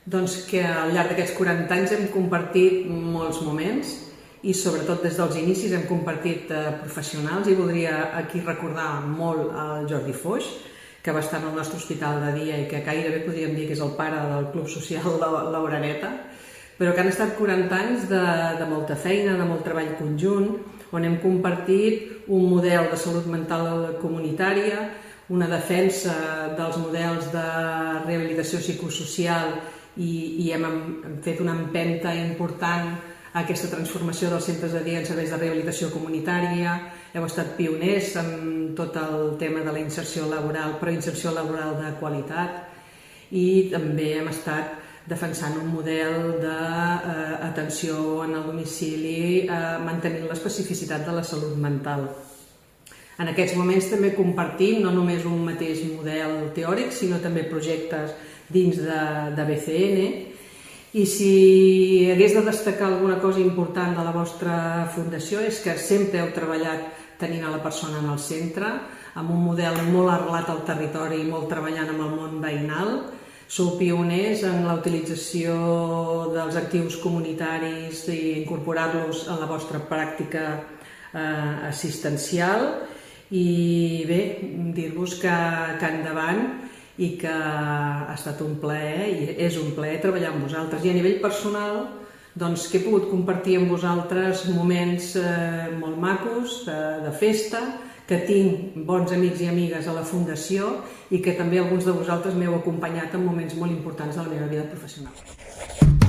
Doncs que al llarg d'aquests 40 anys hem compartit molts moments i sobretot des dels inicis hem compartit professionals, i voldria aquí recordar molt el Jordi Foix, que va estar en el nostre hospital de dia i que gairebé podríem dir que és el pare del Club Social L'Oreneta, però que han estat 40 anys de molta feina, de molt treball conjunt, on hem compartit un model de salut mental comunitària, una defensa dels models de rehabilitació psicosocial i hem fet una empenta important a aquesta transformació dels centres de dia en serveis de rehabilitació comunitària. Heu estat pioners en tot el tema de la inserció laboral, però inserció laboral de qualitat, i també hem estat defensant un model d'atenció en el domicili mantenint l'especificitat de la salut mental. En aquests moments també compartim no només un mateix model teòric, sinó també projectes dins de BCN, i si hagués de destacar alguna cosa important de la vostra fundació és que sempre heu treballat tenint a la persona en el centre, amb un model molt arrelat al territori i molt treballant amb el món veïnal. Sou pioners en la utilització dels actius comunitaris i incorporar-los a la vostra pràctica assistencial, i bé, dir-vos que endavant i que ha estat un plaer, i és un plaer treballar amb vosaltres. I a nivell personal, doncs, que he pogut compartir amb vosaltres moments molt macos, de festa, que tinc bons amics i amigues a la Fundació i que també alguns de vosaltres m'heu acompanyat en moments molt importants de la meva vida professional.